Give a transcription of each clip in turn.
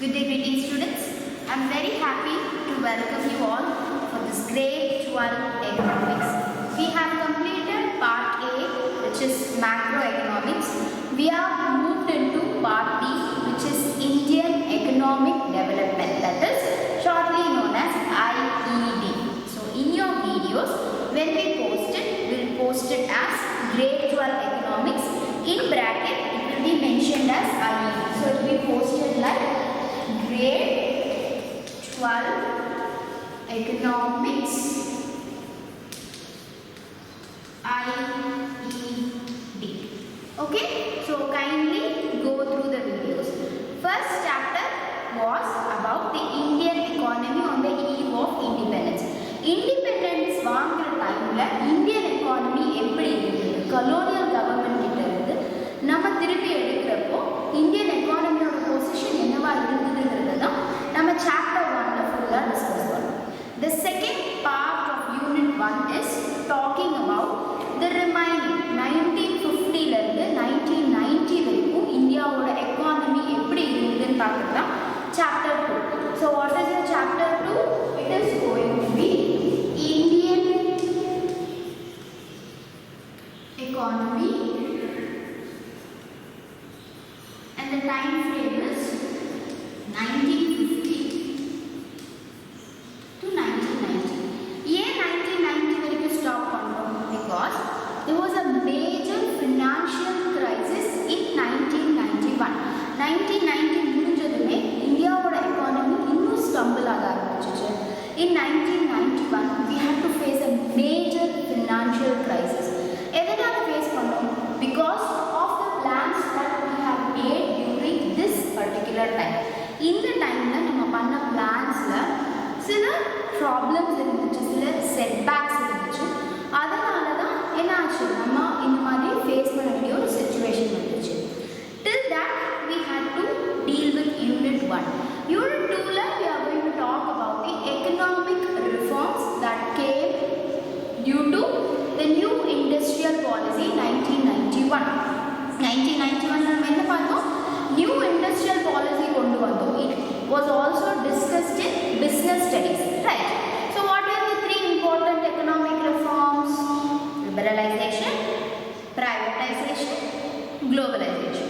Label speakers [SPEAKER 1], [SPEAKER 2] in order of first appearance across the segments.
[SPEAKER 1] Good day, greeting students. I am very happy to welcome you all for this grade 12 economics. We have completed part A, which is macroeconomics. We have moved into part B, which is Indian economic development, that is shortly known as IED. So in your videos, when we post it, we will post it as grade 12 economics. In bracket, it will be mentioned as IED. So it will be posted like grade 12 economics IED. Okay, so kindly go through the videos. First chapter was about the Indian economy on the eve of independence. Independence வாங்குற டைம்ல Indian economy எப்படி இருந்தது, colonial government கிட்ட இருந்து நம்ம திருப்பி எடுக்கிறப்போ Indian எக்கானமியோட position என்னவா இருந்ததுங்கிறது தான் நம்ம சாப்டர் 1ல ஃபுல்லா டிஸ்கஸ் பண்ணோம். The second part of unit 1 is talking about the remaining 1950 ல இருந்து 1990 வரைக்கும் இந்தியாவோட எக்கானமி எப்படி இருந்ததுன்னு பார்க்கலாம். Chapter 2. So what is the chapter 2? It is going to be Indian economy, and the time frame is 1950 to 1990. Yeah, 1990 வரைக்கும் stop பண்ணோம் because there was a major financial crisis in 1991. 1990 முடிஞ்சதுமே இந்தியாவோட எக்கானமி இன்னும் stumble ஆக ஆரம்பிச்சிச்சு. In 1991 we had to face a major financial crisis. எதனால face பண்ணோம்? Because of the plans that we have made during this particular time. இந்த டைம்ல நம்ம பண்ண பிளான்ஸ்ல சில ப்ராப்ளம்ஸ் இருந்துச்சு, சில செட்பேக்ஸ் இருந்துச்சு. அதனால தான் என்ன ஆச்சு, நம்ம இந்த மாதிரி ஃபேஸ் பண்ண வேண்டிய ஒரு சிச்சுவேஷன் வந்துச்சு. Till that we had to deal with unit 1. Unit 2 la we are going to talk about the economic reforms that came due to the new industrial policy 1991. 1991 நம்ம என்ன பார்த்தோம்? New industrial policy கொண்டு வந்தோம். It was also discussed in business studies, right? So what are the three important economic reforms? Liberalization, privatization, globalization.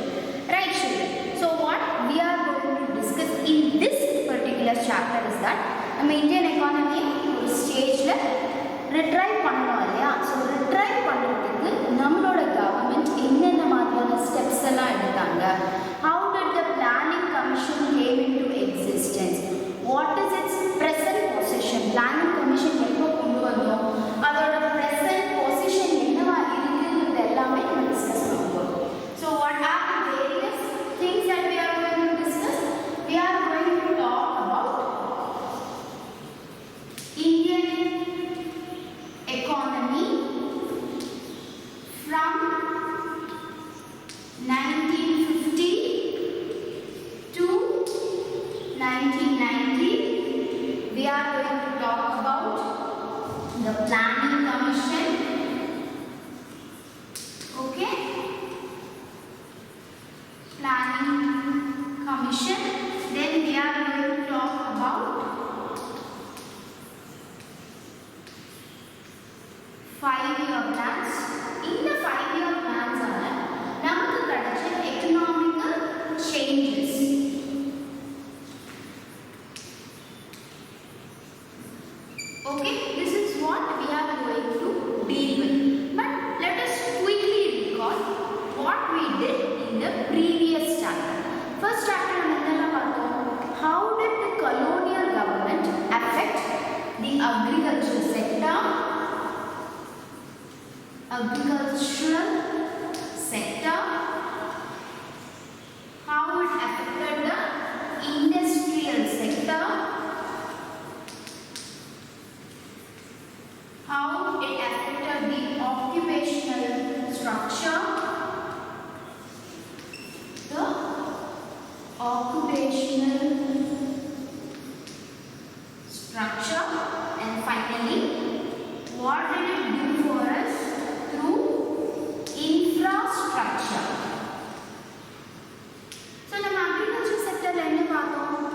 [SPEAKER 1] Right, children? So what we are going to discuss in this particular chapter is that நம்ம Indian economy ஒரு ஸ்டேஜ்ல retrieve பண்ணணும் இல்லையா? So retrieve பண்ணுறதுக்கு நம்மளோட government என்னென்ன மாதிரியான steps எல்லாம் எடுத்தாங்க. How did the planning commission came into existence? What is its present position? Planning commission எப்போ கொண்டு வந்தோம், அதோட present position என்னவா இருக்குங்கிறது எல்லாமே நம்ம டிஸ்கஸ் பண்ணுவோம். So what are the various things that we are going to discuss? We are going to talk about Indian economy from 1950 to 1990. We are going to talk about the planning commission. Okay, planning commission. Then we are going to talk about 5-year plans. In the 5-year plans are நமக்கு கிடைச்ச economical changes. Okay, this is what we are going to deal with. But let us quickly recall what we did in the previous chapter. First chapter நம்ம என்ன பார்த்தோம்? How did the colonial government affect the agricultural sector? Agricultural sector. How it affected the industrial sector. How it affected the occupational structure. The occupational structure. And finally, what did it do for us through infrastructure? So, நம்ம agriculture sector என்ன பார்த்தோம்?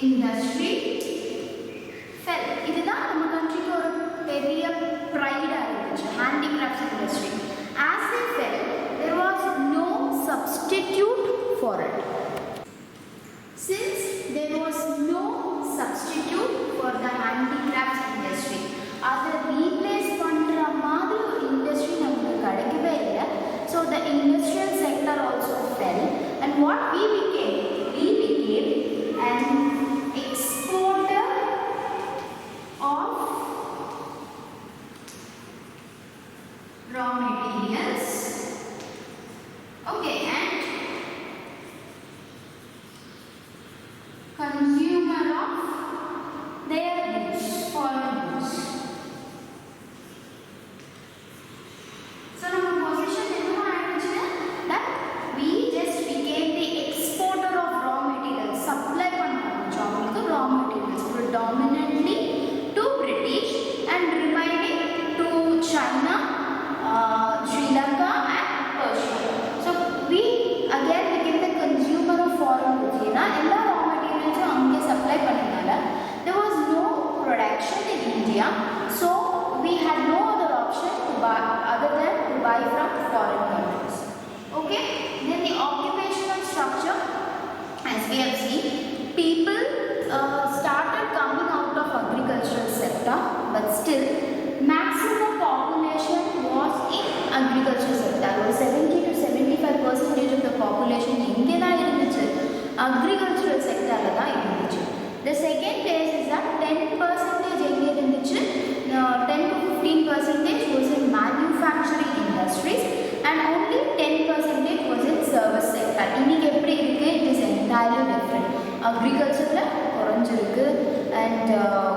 [SPEAKER 1] industry fell. இதுதான் நம்ம கண்ட்ரிக்கு ஒரு பெரிய pride ஆயிருச்சு, handicrafts industry. As they fell, there was no substitute for it. Since there was no substitute for the handicrafts industry, அதை replace பண்ற மாதிரி ஒரு industry நமக்கு கிடைக்கவே இல்லை. So the industrial sector also fell, and what we became an exporter of raw materials, okay, and consumer of their goods, foreign goods. So our position enna aayuchu that we just became the exporter of raw materials, supply panna raw materials predominantly to British and remaining to China, Sri Lanka and Persia. So we again became the consumer of foreign goods. Ella raw materials ange supply pannadala there was no production in India, so we had no other option to buy other than to buy from foreign countries. Okay, then the occupational structure, as we have seen, people started coming out of agricultural sector, but still maximum population was in agricultural sector. 70 to 75% of the population inge da irundichu, agricultural sector la da irundichu. The second place is that 10% inge irundichu, 10 to 15% was in manufacturing industries and only 10% was in service sector. Inike eppadi irukku, it is entirely different. Agriculture la koranjirukku, and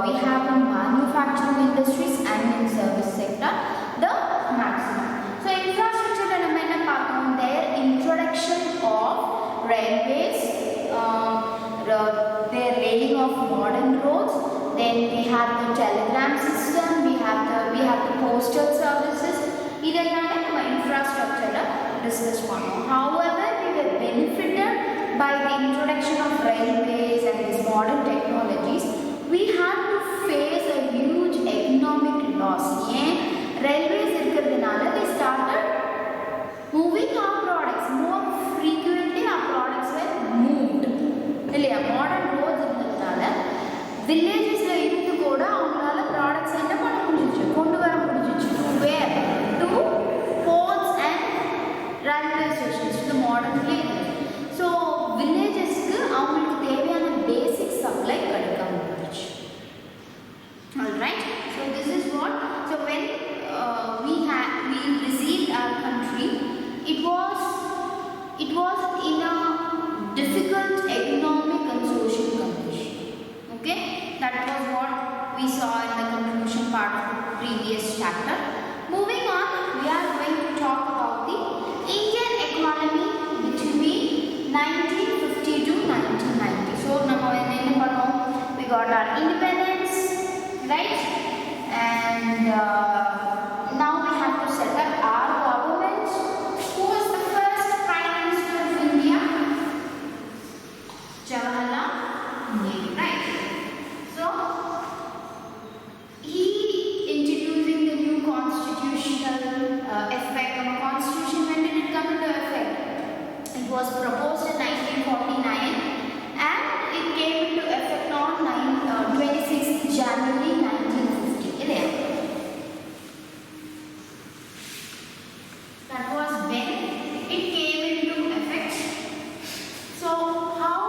[SPEAKER 1] we have in manufacturing industries and in service sector the maximum. So infrastructure la nama enna paakrom, their introduction of railways, their laying of modern roads, then we have the telegram system, we have the postal services. Idellame nama infrastructure la discuss pannom. However, we were benefited by the introduction of railways and these modern technologies. We had to face a huge economic loss. Railways irukradhanaala they started moving our products more frequently. Our products were moved. Illaya, modern roads irukradhanaala villages la irukku kuda avangala products enna panna mudichu, kondu vara mudichu. Where? To ports and railway stations, to the modern places. So villages ku avangalukku theviyana basic supply kadikka mudichu. All right, so this is what, so when we received our country, it was in a difficult economic and social condition. Okay, that was what we saw in the conclusion part of the previous chapter. Moving on, we are going to talk about the Indian economy between 1950 to 1990. So we got our independence, right? And now we have to set up our government. Who was the first Prime Minister of India? Jawaharlal Nehru, right? So he introducing the new constitutional effect of a constitution. When did it come into effect? It was proposed in 1949 and it came into effect on 26th January 1950. That was when it came into effect. So how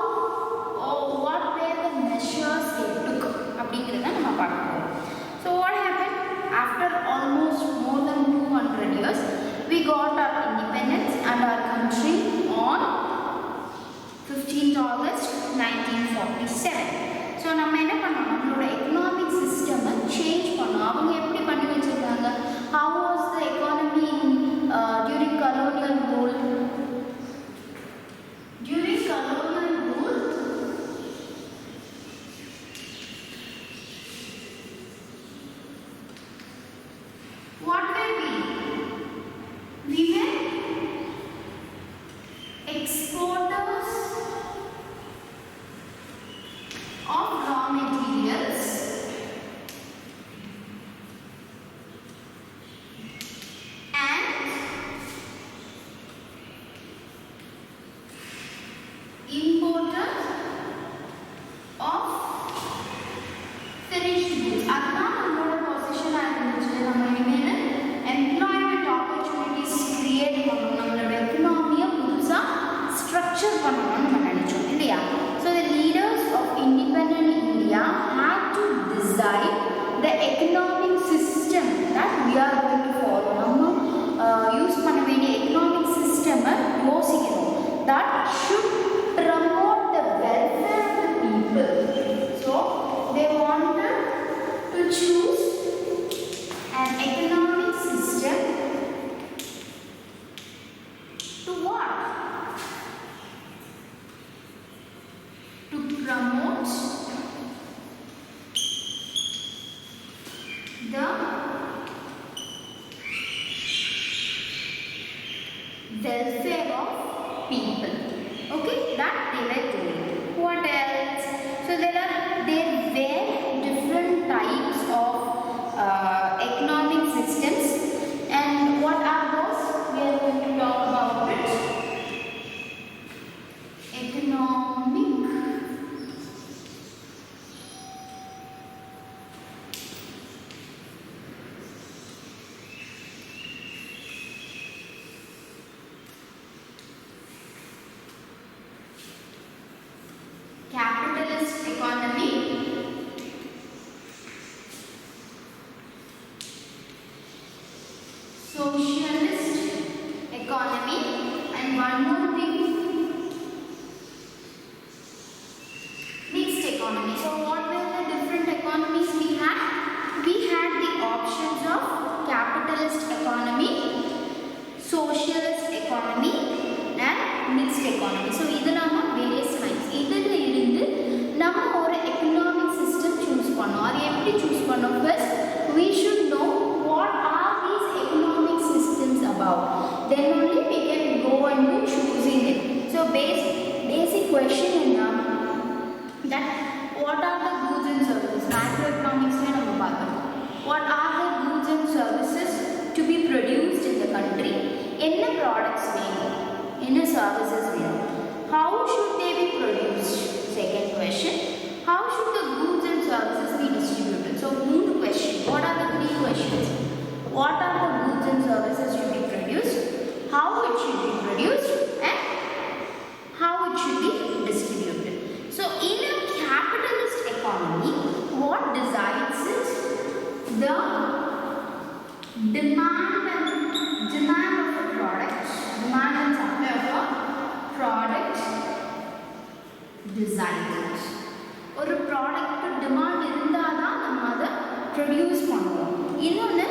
[SPEAKER 1] or what were the measures they took? So what happened? After almost more than 200 years, we got our independence and our country on 15th August 1947. So நம்ம என்ன பண்ணோம், நம்மளோட economic system change பண்ணோம். அவங்க எப்படி பண்ணி வச்சிருக்காங்க? How was the economy during colonial rule? During colonial rule, what were we? We were exporters structure பண்ணணும்னு நம்ம நினைச்சோம் இல்லையா? So the leaders of independent India had to decide the economic system that we are going to follow. நம்ம use பண்ண வேண்டிய economic system யோசிக்கணும். That should promote the welfare of the people. So they wanted to choose an economic system to what? To promote the welfare of people. Okay, that they were doing. What else? So there were different types of economic systems, and what are those? We are going to talk about it. Economic capitalist economy, socialist economy, and one more thing, mixed economy. So what were the different economies we had? We had the options of capitalist economy, socialist economy, and mixed economy. So இதெல்லாம் various kinds. இதில் இருந்து நம்ம ஒரு economic system choose பண்ணோம். அது எப்படி choose பண்ணோம்? First we should know what are these economic systems about. Then only we can go into choosing it. So basic question enna that what are the goods and services? Macroeconomics la நம்ம பார்த்தோம். What are the goods and services to be produced in the country? என்ன products வேணும்? என்ன services வேணும்? How should they be produced? Second question, how should the goods and services be distributed? So மூணு question. What are the three questions? What are the goods and services to be produced? How it should be produced? And how it should be distributed? So in a capitalist economy, what decides it? The demand of a product, demand and supply of a product decides. ஒரு product demand இருந்தால் தான் நம்ம அதை produce பண்ணுவோம். இன்னொன்று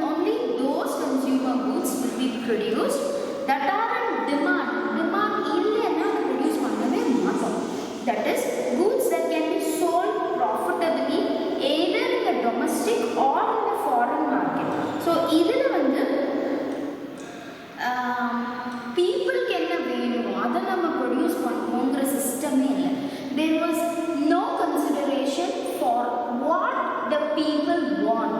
[SPEAKER 1] only those consumer goods will be produced that are in demand. Demand இல்லைன்னா அதை produce பண்ணவே மாட்டோம். That is goods that can be sold profitably either in the domestic or in the foreign market. So இதில் வந்து பீப்புளுக்கு என்ன வேணுமோ அதை நம்ம ப்ரொடியூஸ் பண்ணுவோங்கிற சிஸ்டமே இல்லை. There was no consideration for what the people want.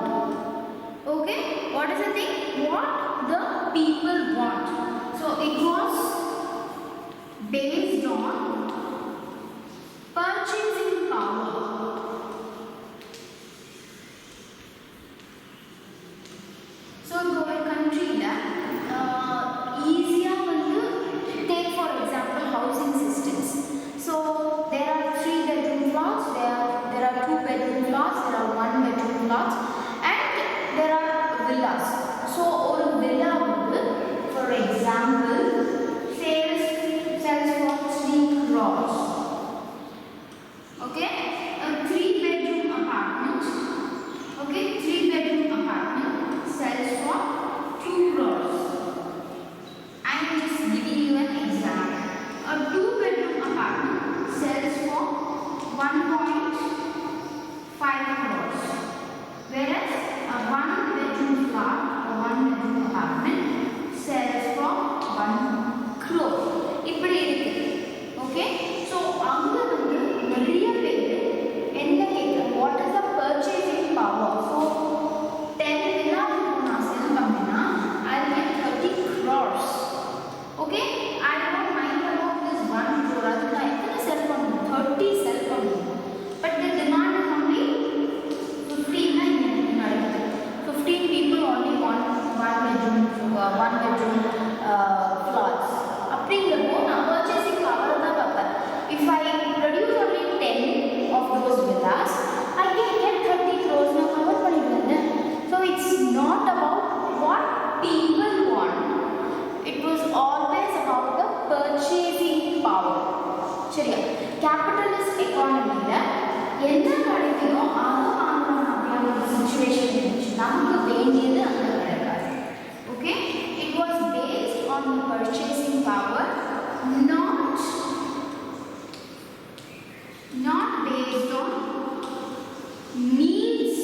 [SPEAKER 1] Okay, what is the thing? What the people want. So it was based on purchasing power. So ஒரு countryல easier வந்து take for example housing systems. So there are 3 bedroom flats, there are 2 bedroom flats, there are 1 bedroom flats, and there are villas. So ஒரு villa வந்து for example sells for சரியா? Capitalist எக்கானமில என்ன கிடைக்குதோ அதை வாங்கணும் அப்படின்ற ஒரு சிச்சுவேஷன் இருந்துச்சு. நமக்கு வேண்டியது அந்த கிடைக்காது. Okay, it was based on the purchasing power, not based on needs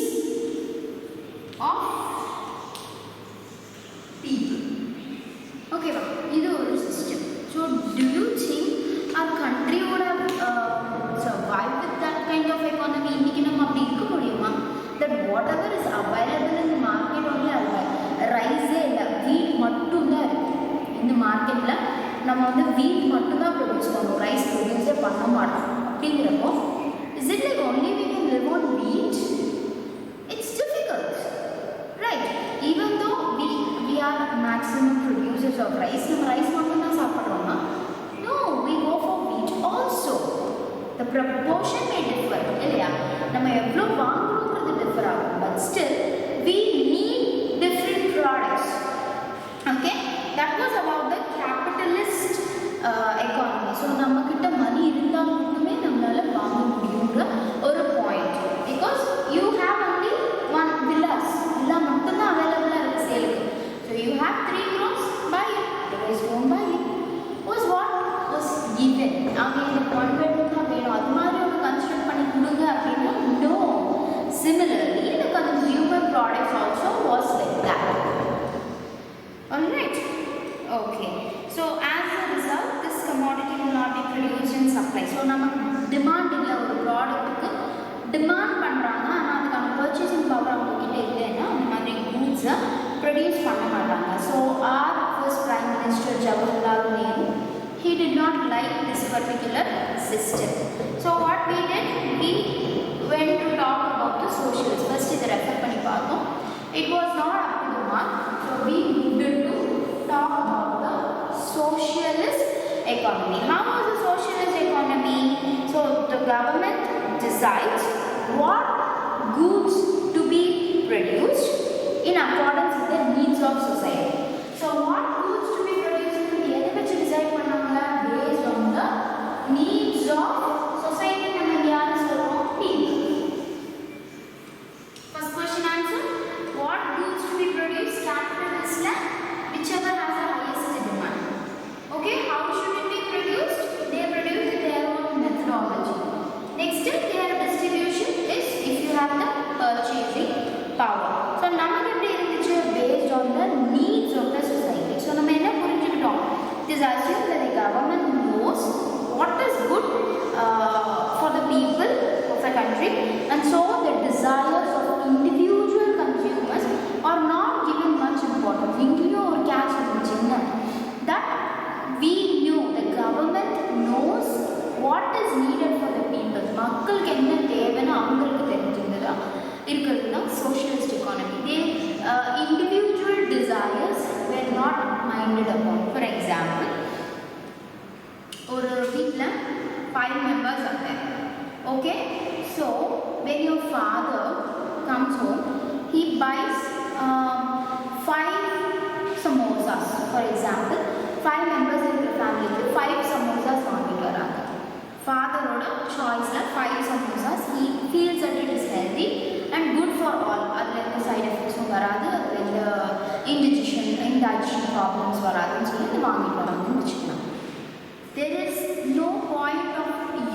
[SPEAKER 1] of people. Okay, wow. This is a system. So, do you think our country would have survived with that kind of economy? That whatever is available in the market only rice wheat mattum in the market la நம்ம வந்து wheat மட்டும் தான் produce பண்ணுவோம், rice ப்ரொடியூஸே பண்ண மாட்டோம். அப்படிங்கிறப்போ is it like only we can live on wheat? It's difficult, right? Even though we are maximum producers of rice, நம்ம rice மட்டும் தான் சாப்பிடுறோம்னா no, we go for wheat also. The proportion may differ இல்லையா? நம்ம எவ்வளோ வாங்குறோங்கிறது differ ஆகும், but still we need different products. Okay, that was about the capitalist economy. So நம்ம கிட்ட மணி இருந்தா மட்டுமே நம்மளால வாங்க முடியும்ன்ற ஒரு point. Because you have only one villas, villa மட்டும் தான் அவைலபிளா இருக்கு சேலுக்கு. So you have 3 crores, buy it. Otherwise don't buy it. Was what was given. அவங்க இந்த கான்வென்ட் தான் வேணும் அது மாதிரி ஒரு கன்ஸ்ட்ரக்ட் பண்ணி கொடுங்க அப்படின்னா no. Similarly, the consumer products also was like that. Alright. Okay. So as a result, this commodity will not be produced and supplied. So நம்ம demand இல்ல ஒரு ப்ராடக்ட்டுக்கு டிமாண்ட் பண்றாங்க, ஆனா அதுக்கான பர்ச்சேசிங் பவர் அவங்க கிட்ட இல்லைன்னா அந்த மாதிரி கூட்ஸை ப்ரொடியூஸ் பண்ண மாட்டாங்க. So our first Prime Minister Jawaharlal Nehru, he did not like this particular system. So what we did, we went to talk about the socialists. First இதை ரெஃபர் பண்ணி பார்த்தோம். It was not up to the mark. So we moved to talk about the socialist economy. How was the socialist economy? So the government decides what goods to be produced in accordance with the needs of society. So what goods to be produced எதை வச்சு decide பண்ணாங்க? Based on the needs of society. நம்ம யாரு சொல்றோம்? People. First question answer. What goods to be produced? Capitalist land, whichever has the highest demand. Okay, how should it be produced? They produce with their own methodology. Next step, their distribution is if you have the purchasing power. So நமக்கு எப்படி இருந்துச்சு? Based on the needs of the society. So நம்ம என்ன புரிஞ்சுக்கிட்டோம்? It is assumed that the government knows what is good for the people of a country, and so the desires of individual consumers are not given much importance. இங்கேயும் ஒரு catch இருந்துச்சுங்க. That we knew, the government knows what is needed for the people. மக்களுக்கு என்ன தேவைன்னு அவங்களுக்கு தெரிஞ்சிருந்ததா இருக்கிறது தான் socialist economy. They individual desires were not minded upon. For example, ஒரு வீட்டில் 5 members are there. Okay, so when your father comes home, he buys 5 samosas. For example, 5 members in the family, 5 samosas வாங்கிட்டு வராங்க. Father-ஓட choice-ல 5 samosas, he feels that it is healthy and good for all. அதில் எந்த side effects-உம் வராது, அதில் எந்த indigestion problems வராதுன்னு சொல்லி இது வாங்கிட்டு வராங்கன்னு வச்சுக்கலாம். There is no point of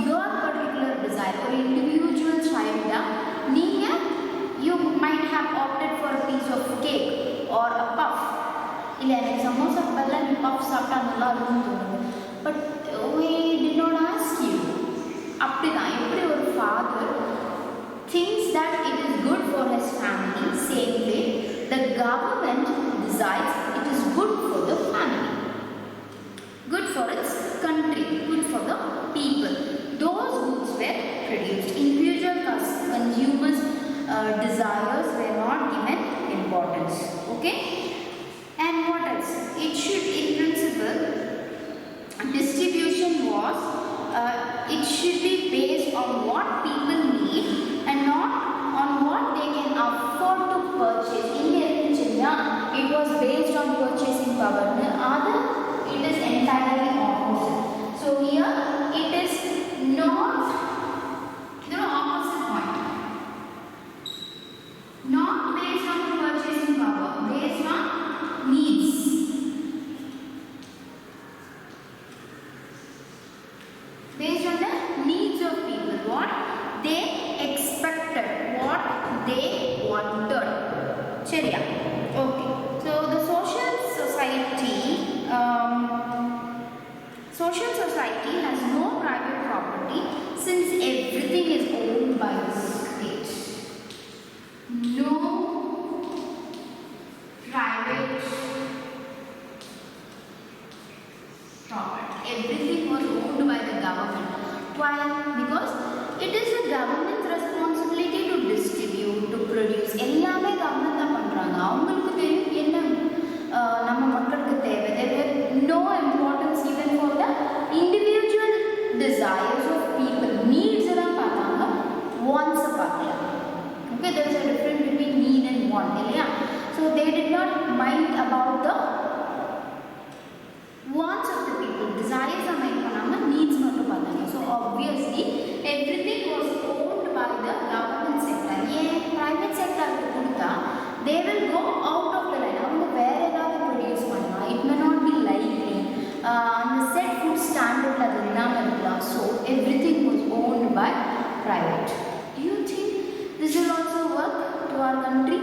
[SPEAKER 1] your particular desire. Or individual child, you might have opted for a piece of cake or a puff. இல்லை எனக்கு சமோசா பதிலாக நீ பஃப் சாப்பிட்டா நல்லா இருக்கும்னு தோணுது. But we did not ask you. அப்படிதான் எப்படி ஒரு father thinks that it is good for his family, same way the government decides it is good for the family, good for its country, good for the people. Those goods were produced. Individual consumers' desires were not given importance. Okay, and what else? It should, in principle, distribution was it should be based on what people need and not on what they can afford to purchase. It was based on purchasing power. Other, it is entirely opposite. So here it is social society has no private property since everything is owned by the state. No private property. Everything was owned by the government. Why? Because it is the government's responsibility to distribute, to produce. எல்லாமே government தான் பண்றாங்க. அவங்களுக்கு தெரியும் என்ன நம்ம மக்களுக்கு தேவை. There were no importance given for the individual desires of people. Needs எல்லாம் பார்த்தாங்க, wants பார்க்கல. Okay, there is a difference between need and want. இல்லையா? So they did not mind about the wants of the people. Desires are mind பண்ணாம needs மட்டும் பார்த்தாங்க. So obviously everything was owned by the government sector. ஏன் private sector கொடுத்தா they will go out of the line. அவங்க வேற ஏதாவது produce பண்ணலாம். It may not be likely. அந்த set food standard அது இல்லாமல் இருக்கலாம். So everything was owned by private. Do you think this will also work to our country?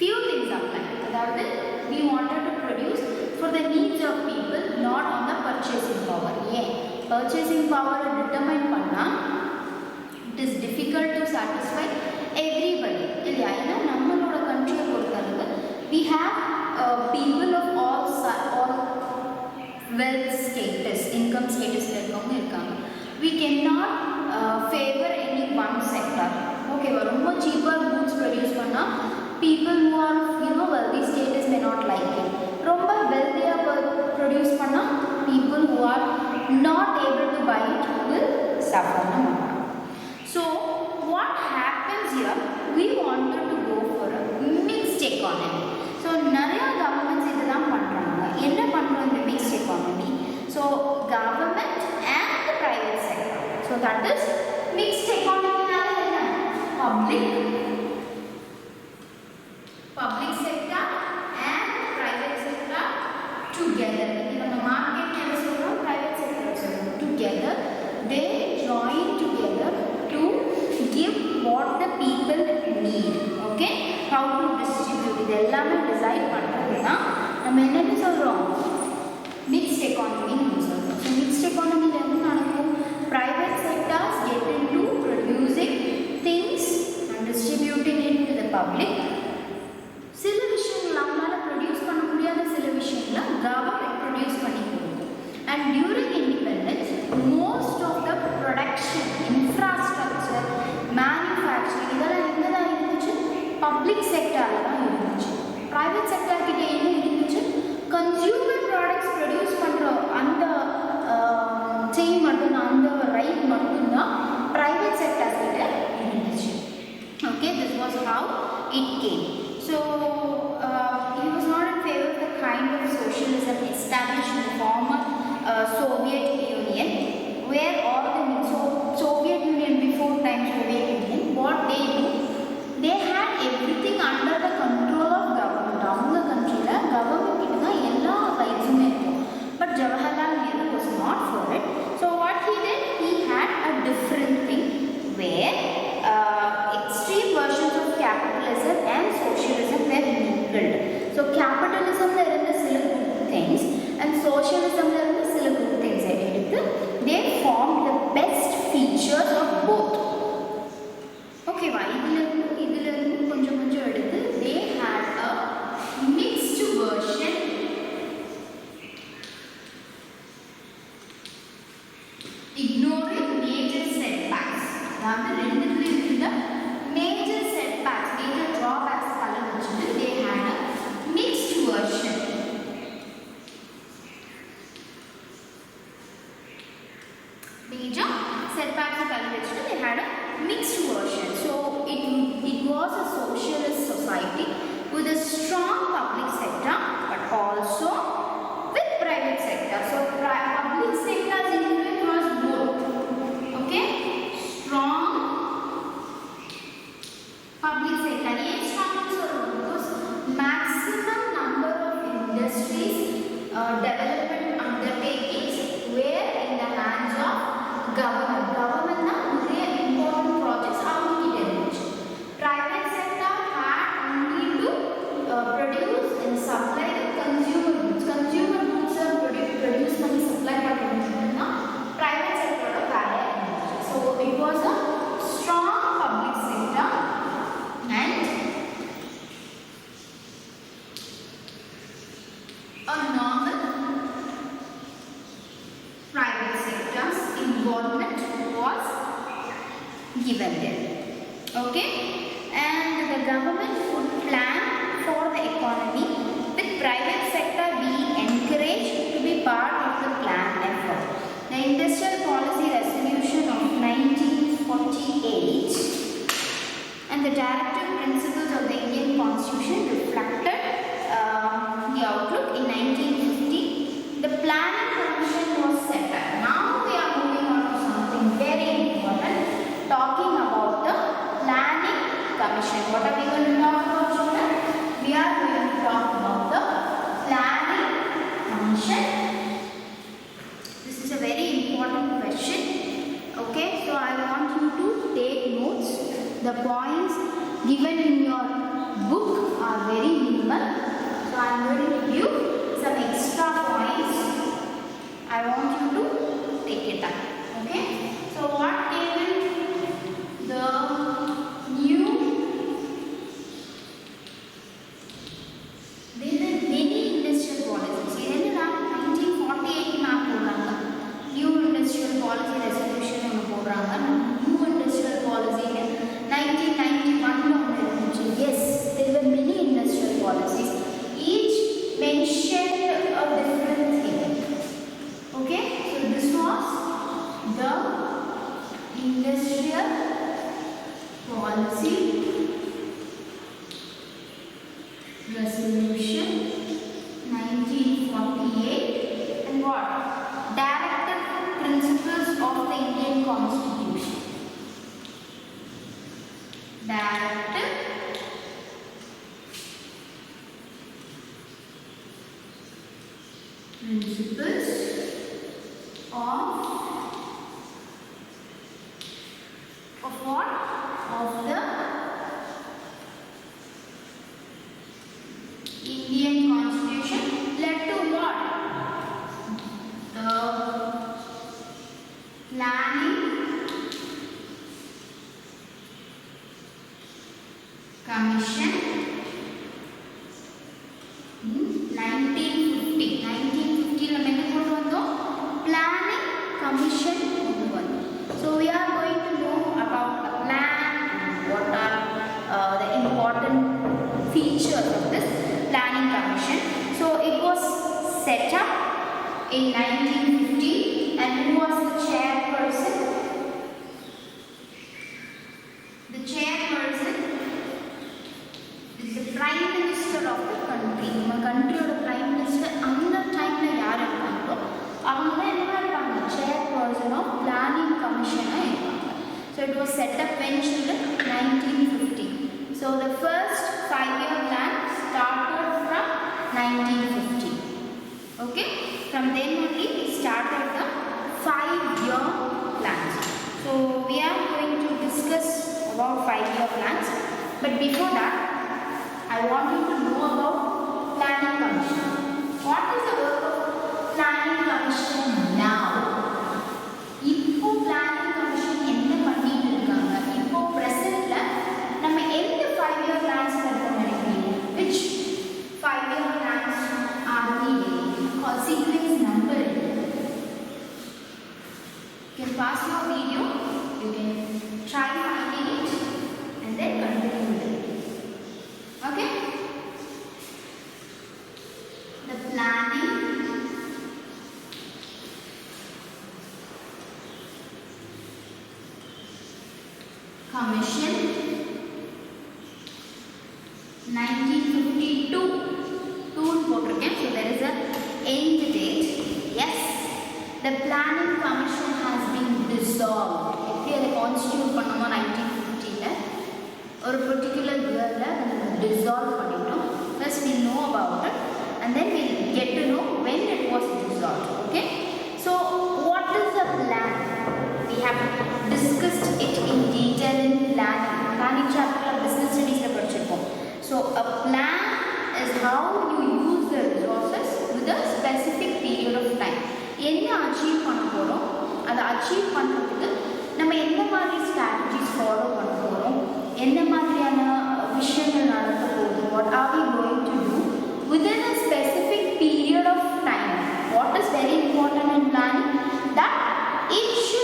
[SPEAKER 1] Few things apply. அதாவது we wanted to produce for the needs of people, not on the purchasing power. ஏன் purchasing power determine பண்ணா it is difficult to satisfy everybody. இல்லையா? ஏன்னா நம்மளோட கண்ட்ரியை பொறுத்தளவு we have people of all wealth status, income status இருக்கவங்க இருக்காங்க. We cannot favor any one sector. Okay, ரொம்ப cheaper goods produce பண்ணா people who are wealthy status may not like it. ரொம்ப wealthy produce பண்ணா people who are not able to buy it will suffer. So what happens here, we wanted to go for a mixed economy. So நிறைய governments இதெல்லாம் பண்றாங்க. என்ன பண்றோம் இந்த mixed economy? So government and the private sector. So that is mixed economy. Public sector and private sector together. In the market and private sector together, they join together to give what the people need. Okay, how to distribute it எல்லாமே decide பண்றதுனா நம்ம என்னன்னு சொல்றோம், mixed economy ன்னு சொல்றோம். So mixed economy ல என்ன நடக்கும், private sectors get into producing things and distributing it to the public. சில விஷயங்கள் நம்மளால ப்ரொடியூஸ் பண்ண முடியாத சில விஷயங்களை கவர்மெண்ட் ப்ரொடியூஸ் பண்ணி கொடுக்கும். And during independence most of the production, infrastructure, manufacturing இதெல்லாம் எங்கே தான் இருந்துச்சு, பப்ளிக் செக்டாரில் தான் இருந்துச்சு. ப்ரைவேட் செக்டார் கிட்ட என்ன இருந்துச்சு, கன்சியூமர் ப்ராடக்ட்ஸ் ப்ரொடியூஸ் பண்ணுற அந்த செயின் மட்டும்தான், அந்த ரைட் மட்டும்தான் ப்ரைவேட் செக்டார் கிட்ட இருந்துச்சு. Okay, this was how it came. So he was not in favor of the kind of socialism established in the former Soviet Union, where all the Soviet Union before time Soviet Union, what they do, they had everything under the control of government. அவங்க countryல government கிட்ட தான் எல்லா ரைட்ஸுமே இருக்கும். But Jawaharlal Nehru was not for it. So what he did, he had a different thing where extreme versions of capitalism and socialism were mingled. So capitalism there is சில good things and socialism there is சில good things எடுத்து they formed the best features of both. Okay வா, இதுல இருந்து கொஞ்சம் எடுத்து they had a mixed version ignoring major setbacks. அதாவது ரெண்டுத்துல இருந்த major setbacks, major drawbacks தலை வச்சுட்டு they had a mixed version. Major setbacks தலை வச்சுட்டு they had a mixed version. So it was a socialist society with a strong public sector but also with private sector. So public sector's influence was both. Okay, strong public sector. Yes, strong because maximum number of industries, development undertakings were in the hands of government. Government na நிறைய important projects அவங்ககிட்ட இருந்துச்சு. Private sector had only to produce and supply the consumer goods. involvement was given there. Okay, and the government would plan for the economy with private sector being encouraged to be part of the planned effort. The Industrial Policy Resolution of 1948 and the directive principles of the Indian Constitution reflected the outlook in 1950. The planning commission was set up. Now we are moving on to something very important, talking about the planning commission. What are we going to talk about, children? We are going to talk about the planning commission. This is a very important question. Okay, so I want you to take notes. The points given in your book are very minimal. So I am going to give some extra points. I want you to take it up. Okay, so what came in the new, there are many industrial policies. In 1948 new industrial policy resolution new industrial policy 1991. Yes, there were many industrial policies, each mentioned a different thing. Okay, so this was the industrial policy resolution 1948 and what? Directive principles of the Indian Constitution. Directive principles of what? Of the Indian Constitution led to what? The planning commission in 1950. 1950 la menu kondu vando planning commission kondu vando. So we are going to know about the plan and what are the important features of this planning commission. So it was set up in 1950 and who was the chairperson? The chairperson is the Prime Minister of the country. Our country or the Prime Minister அந்த டைம்ல யார் இருக்காங்களோ அவங்க தான் என்ன இருப்பாங்க? Chairperson of Planning Commission இருப்பாங்க. So it was set up when children 1950. So the first 5-year plan started from 1950. Okay, from then only we started the 5-year plans. So we are going to discuss about 5-year plans, but before that I want you to know about planning commission. What is the work of planning commission now? இப்போ planning commission என்ன பண்ணிட்டு இருக்காங்க? இப்போ presentல நம்ம எந்த 5-year plans பத்தி நினைக்கிறீங்க? Which 5-year plans are needed? Sequence number. You can pause your video. You can try finding it and then continue with it. Okay? The planning commission 1952 2 போட்டிருக்கேன். So there is a end date. Yes, the planning commission has been dissolved. எப்படி அதை constitute பண்ணோமோ 1950ல ஒரு particular yearல அதை dissolve பண்ணிட்டோம். First we know about it and then we get to know when it was dissolved. Okay, so what is the plan? We have discussed it in detail in planning chapter of business studies la படிச்சிருக்கோம். So a plan is how you use the resources with a specific period of time. என்ன achieve பண்ண போறோம், அதை achieve பண்றதுக்கு நம்ம எந்த மாதிரி strategies follow பண்ண போறோம், என்ன மாதிரியான விஷயங்கள் நடக்க போகுது, what are we going to do within a specific period of time. What is very important in planning? That it should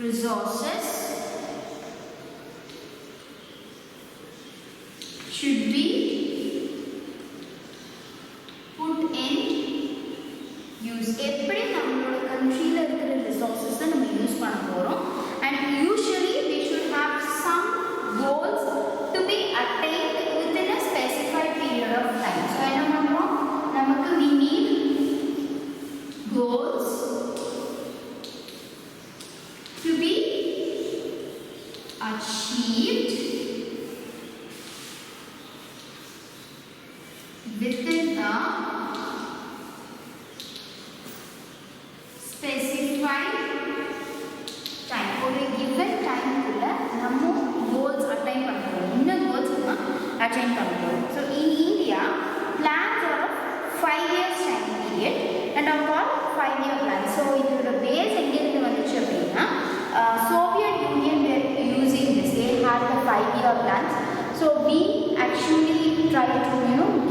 [SPEAKER 1] resources should be put in use. எப்படி நம்மளோட countryல இருக்கிற resources நம்ம யூஸ் பண்ண போறோம், and usually we should have some goals to be attained within a specified period of time. So என்ன பண்றோம், நமக்கு we need goals to be achieved within a specified time. ஒரு given time குள்ள நம்ம goals attain பண்ணணும். என்ன goals நம்ம attain பண்ணணும். So in India, plans are of 5 years time period and are called 5-year plans. So இதோட base எங்க இருந்து வந்துச்சு அப்படின்னா, Soviet Union were using this. They had the 5-year plans. So we actually try to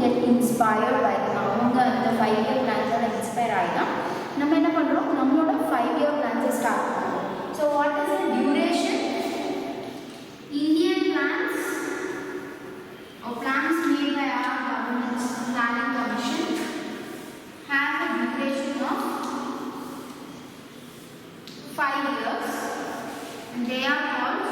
[SPEAKER 1] get inspired by them. அவங்க அந்த 5-year plans ஓட inspire ஆயிதான் நம்ம என்ன பண்றோம், நம்மளோட 5-year plans start பண்றோம். So what is the duration? Indian plans or plans made by our government's planning commission have a duration of 5 years and they are called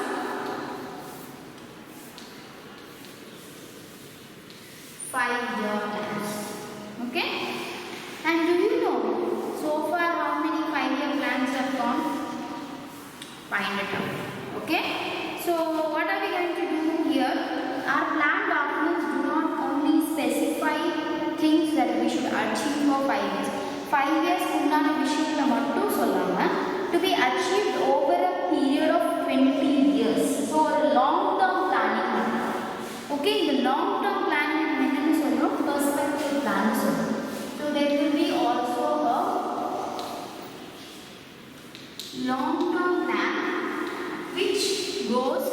[SPEAKER 1] 5-year plans. Okay? And do you know so far how many 5-year plans have gone? Find it out. Okay? So what are we going to do here? Our plan documents do not only specify things that we should achieve for 5 years. 5 years உண்டான விஷயங்களை மட்டும் சொல்லாம to be achieved over a period of 20 years. So a long term planning. Okay, the long term planning என்னன்னு சொல்றோம், perspective plan சொல்றோம். So there will be also a long term plan which goes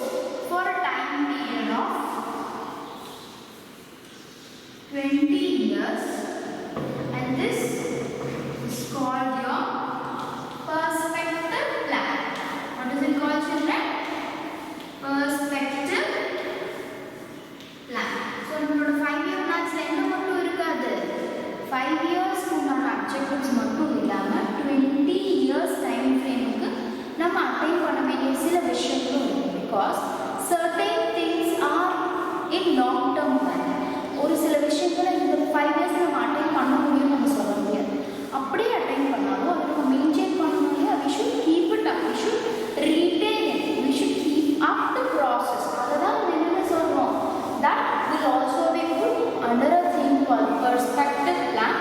[SPEAKER 1] for a time period of 20 years and this is called your perspective plan. What is it called, children? Perspective plan. So நம்மளோட 5-year plans என்ன மட்டும் இருக்காது, 5 years உண்டான objectives மட்டும் இல்லாம 20 years time frameக்கு நம்ம attain பண்ண வேண்டிய சில விஷயங்களும் இருக்கு. Because certain things are in long term plan. ஒரு சில விஷயங்களை இந்த 5 years நம்ம attain பண்ண முடியும்னு நம்ம சொல்ல முடியாது. அப்படியே attain பண்ணாலும் அதை நம்ம maintain பண்ணணும். We should keep it up. We should retain it. We should keep up the process. அதுதான் என்ன சொல்றோம், that will also be put under a thing called perspective plan.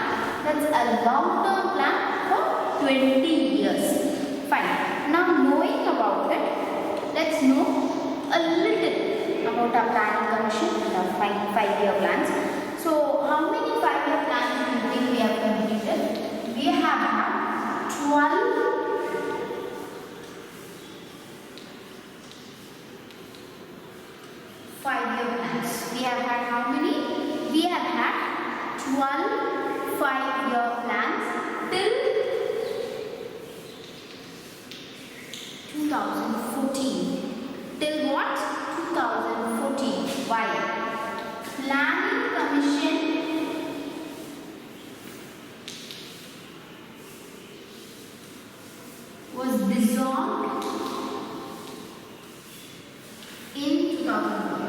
[SPEAKER 1] That's a long term plan for 20 years. Fine. Now knowing about it, let's know a little about our planning commission and our 5-year plans. So how many 5-year plans do you think we have completed? We have had 12 5-year plans. We have had how many? We have had 12 5-year plans till 2014. Till what? 2014. Why? Planning Commission was dissolved in 2014.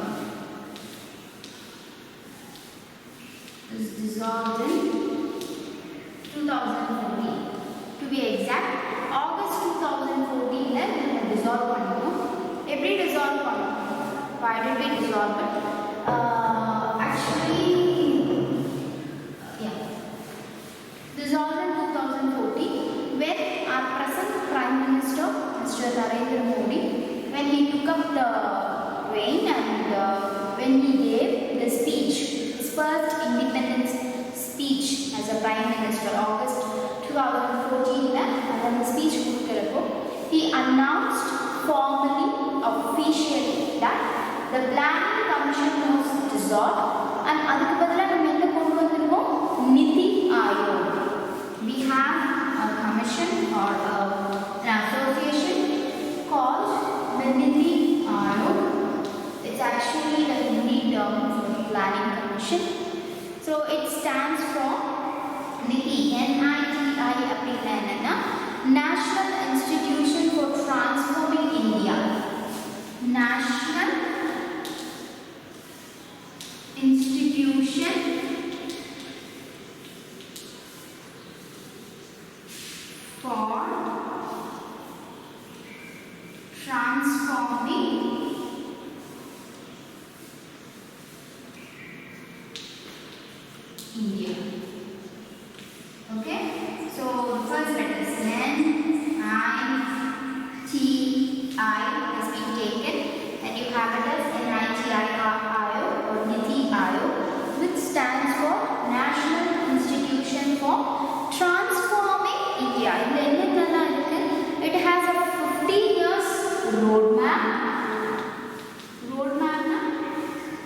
[SPEAKER 1] It was dissolved in 2014. To be exact, August 2014 la dissolve பண்ணோம். எப்படி dissolve பண்ணோம்? Why did we dissolve it? Actually, dissolved in 2014 when our present Prime Minister, Mr. Narendra Modi, when he took up the reign and when he gave the speech, his first independence speech as a Prime Minister, August 2014 la அந்த speech கொடுக்கிறப்போ he announced formally, officially that the planning commission was dissolved and அதுக்கு பதிலா நம்ம என்ன கொண்டு வந்திருக்கோம், நிதி Aayog. We have a commission or an association National Institution for Transforming India. National Institution for Transforming India. Okay, so the first letter is NITI has been taken, and you have it as NITI or Niti Aayog, which stands for National Institution for Transforming India. It has a 15 years roadmap.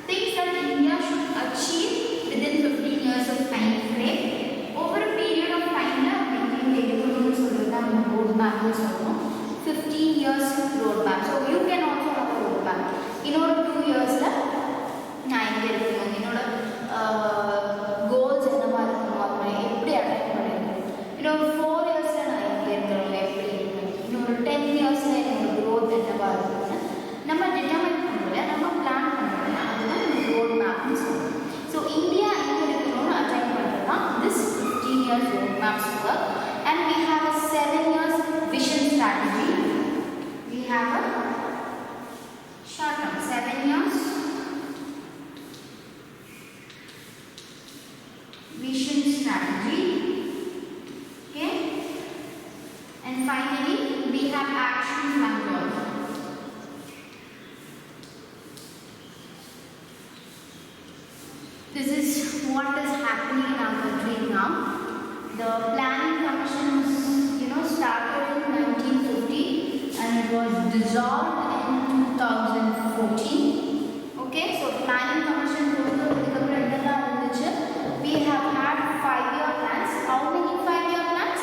[SPEAKER 1] Things that India should achieve within 15 years of time frame. Over a period of time, roadmap is 15 years roadmap. So you can also have a roadmap. In order 2 years, goals and 4 years, 10 years growth நம்ம determine பண்ணல, நம்ம plan பண்ணல, அதுதான் roadmap. So India attain பண்றதா this 15 years roadmap work, and we have a 7 years vision strategy. We have a short term 7 years vision strategy. Okay, and finally we have action plan. This is what is happening in our country now. The planning commissions, started in 1950 and it was dissolved in 2014. Okay, so planning commission, we have had 5-year plans. How many 5-year plans?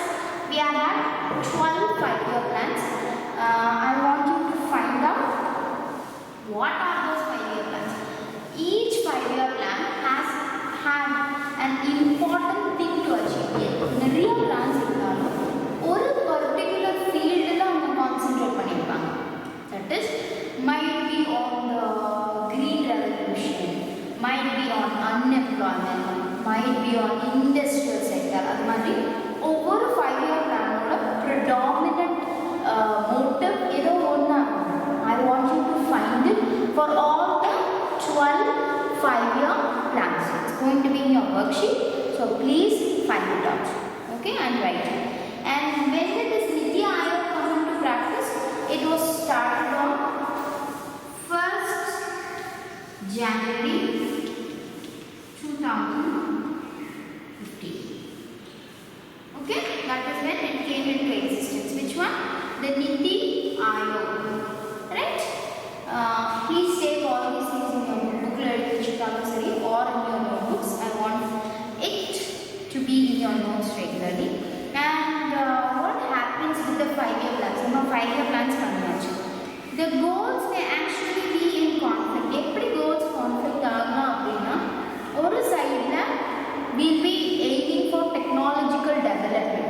[SPEAKER 1] We have had 12 5-year plans. I want you to find out what are those 5-year plans. Each 5-year plan has had an important thing to achieve. நிறைய plans இருந்தாலும் ஒரு particular field ல அவங்க concentrate பண்ணிருப்பாங்க. That is, might be on the green revolution, might be on unemployment, might be on industrial sector. அது மாதிரி ஒவ்வொரு 5-year plan ஓட predominant motive ஏதோ ஒண்ணா இருக்கும். I want you to find it for all the 12 5-year plans. It's going to be in your worksheet, so please find it out. Okay, and write it. And when did this Niti Aayog come into practice? It was started on 1st January 2015. Okay, that is when it came into existence. Which one? The Niti Aayog. Right? Please take all these things in your booklet or in your notebooks. I want it to be in your notes regularly. And what happens with the 5-year plans? 5-year plans பண்ணியாச்சு. The goals may actually be in conflict. எப்படி goals conflict ஆகலாம் அப்படின்னா, ஒரு சைடுல we'll be aiming for technological development.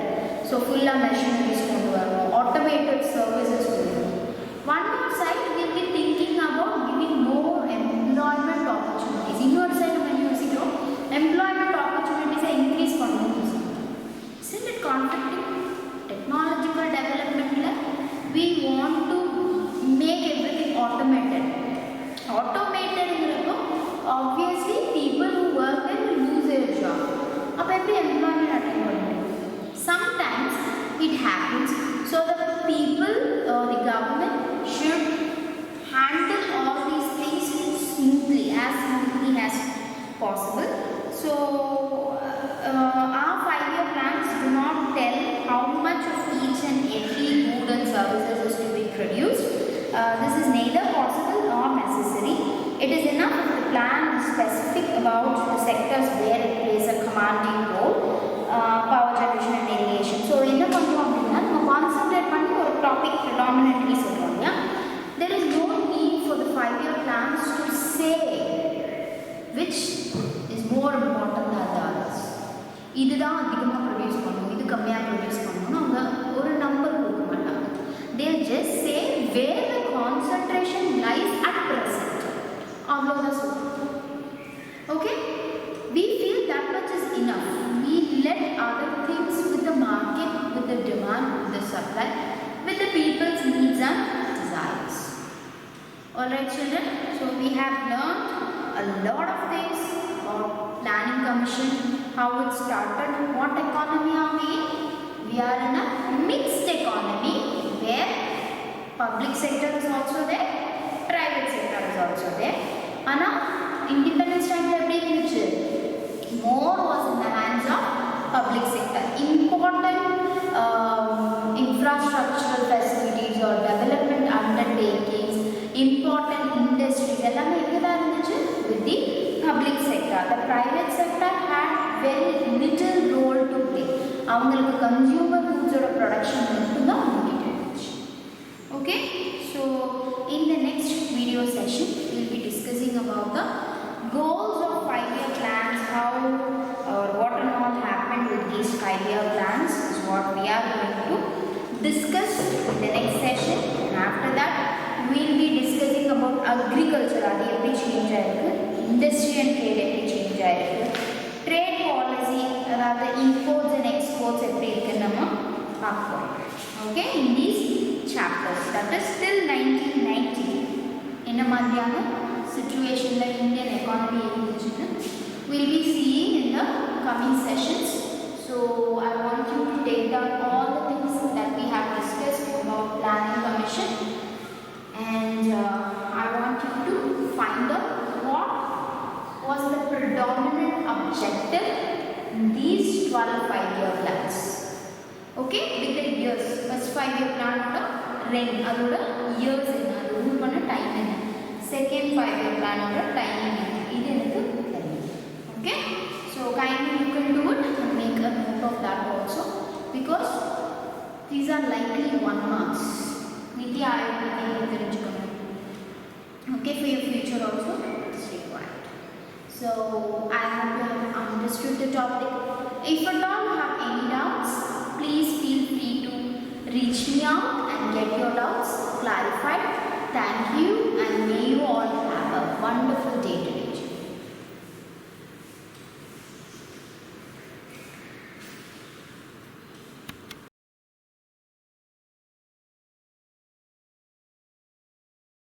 [SPEAKER 1] So full machineries கொண்டு வரணும், automated services கொண்டு வரணும். One more side we'll be thinking about giving more employment opportunities. இன்னொரு side நம்ம யோசிக்கிறோம் employment opportunities increase பண்ணணும். Isn't it conflicting? Technological development we want to make everything automated. Automated obviously people who work there will lose their job. Appo eppadi employment attain pannum? Sometimes it happens, so the people or the government should handle all these things smoothly as possible. So our 5-year plans do not tell how much of each and every good and services is to be produced. This is neither possible nor necessary. It is enough if the plan is specific about the sectors where it plays a commanding role, power generation and irrigation. So என்ன பண்ணுவோம் அப்படின்னா, நம்ம concentrate பண்ணி ஒரு topic predominantly சொல்றோம். There is no need for the 5-year plans to say which is more important than the others. இதுதான் அதிகமாக produce பண்ணணும், இது கம்மியாக ப்ரொடியூஸ் பண்ணணும்னு அவங்க ஒரு நம்பர் கொடுக்கணும். where the concentration lies at present. Okay, we feel that much is enough. We let other things with the market, with the demand, with the supply, with the people's needs and desires. Alright children, so we have learned a lot of things about planning commission, how it started, what economy are we in. We are in a mixed economy where public sector is also there, private sector is also there. Ana independence time more was in the hands of public sector. Important infrastructural facilities or development undertakings, important industries, with the public sector. The private sector had very little role to play. Consumer goods or production. Okay, so in the next video session, we will be discussing about the goals of 5-year plans, how or what and all happened with these 5-year plans is what we are going to discuss in the next session. And after that, we will be discussing about agriculture, industry and trade change, trade policy, the imports and exports, okay, in these chapters, that is till 1990. In a Madhyana situation like Indian economy we will be seeing in the coming sessions. So I want you to take down all the things that we have discussed about planning commission, and I want you to find out what was the predominant objective in these 12 5-year plans. Okay, with the years. First 5-year plan ring, years in time in. Second 5-year plan timing. Okay, so kindly you can do it and make a note of that also, because these are likely 1 marks. Okay, for your future also it's required. So I hope you have understood the topic. If at all you have any doubts, please feel free to reach me out and get your doubts clarified. Thank you, and may you all have a wonderful